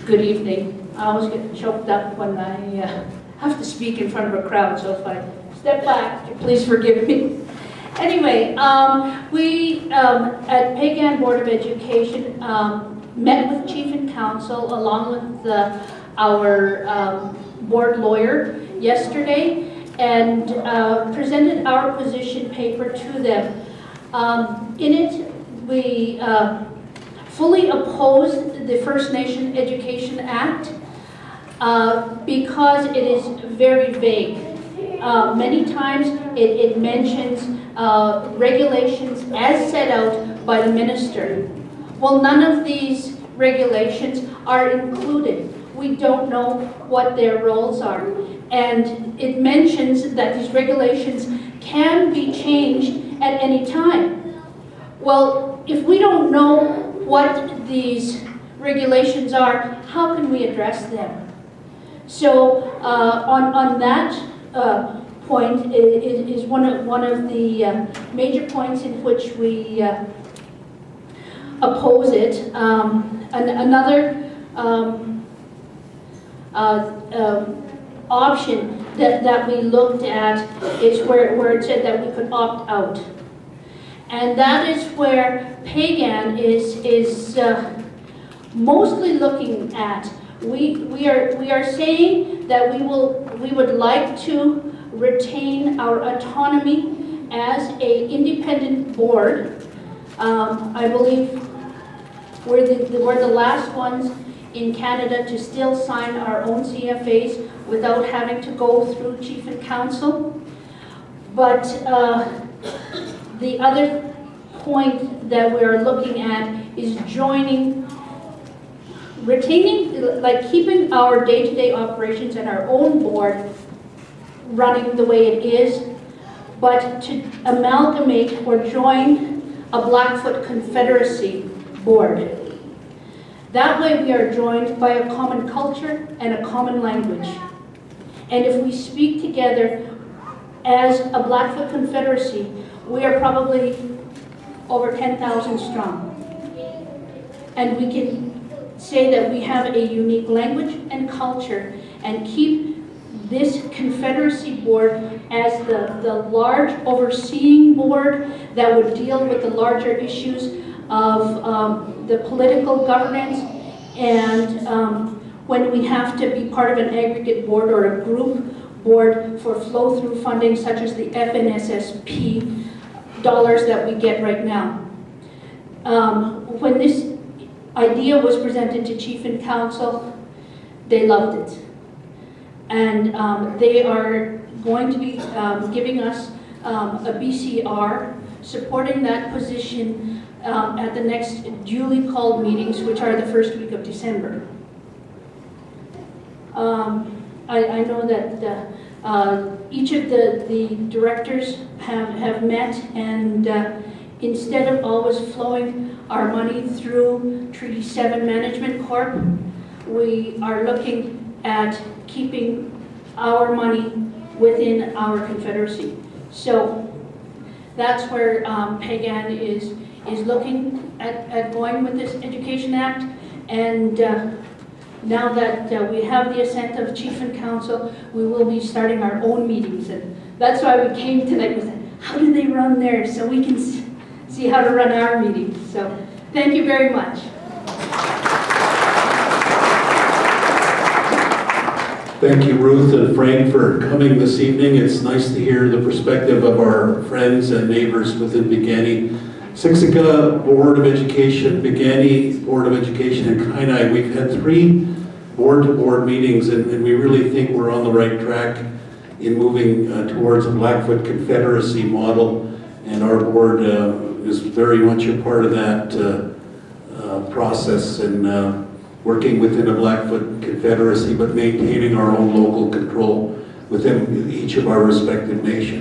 Good evening. I always get choked up when I have to speak in front of a crowd, so if I step back, please forgive me. Anyway, we at Peigan Board of Education met with Chief and Council along with our board lawyer yesterday and presented our position paper to them. In it, we fully opposed the First Nation Education Act because it is very vague. Many times it mentions regulations as set out by the minister. Well, none of these regulations are included. We don't know what their roles are. And it mentions that these regulations can be changed at any time. Well, if we don't know what these regulations are, how can we address them? So on that point is one of the major points in which we oppose it. Another option that we looked at is where it said that we could opt out. And that is where Peigan is mostly looking at. We are saying that we would like to retain our autonomy as an independent board. I believe we're the last ones in Canada to still sign our own CFAs without having to go through Chief and Council. But the other point that we're looking at is retaining, like keeping our day-to-day operations and our own board running the way it is, but to amalgamate or join a Blackfoot Confederacy board. That way we are joined by a common culture and a common language. And if we speak together as a Blackfoot Confederacy, we are probably over 10,000 strong. And we can say that we have a unique language and culture and keep this Confederacy board as the large overseeing board that would deal with the larger issues of the political governance, and when we have to be part of an aggregate board or a group board for flow-through funding such as the FNSSP dollars that we get right now. When this idea was presented to Chief and Council, they loved it. And they are going to be giving us a BCR, supporting that position at the next duly called meetings, which are the first week of December. I know that each of the directors have met, and instead of always flowing our money through Treaty 7 Management Corp, we are looking at keeping our money within our Confederacy. So that's where Peigan is looking at going with this Education Act, and now that we have the assent of Chief and Council, we will be starting our own meetings, and that's why we came tonight with how do they run theirs, so we can see how to run our meetings. So thank you very much. Thank you, Ruth and Frank, for coming this evening. It's nice to hear the perspective of our friends and neighbors within Peigan. Siksika Board of Education, Peigan Board of Education, and Kainai. We've had 3 board-to-board meetings, and we really think we're on the right track in moving towards a Blackfoot Confederacy model, and our board is very much a part of that process, and working within a Blackfoot Confederacy, but maintaining our own local control within each of our respective nations.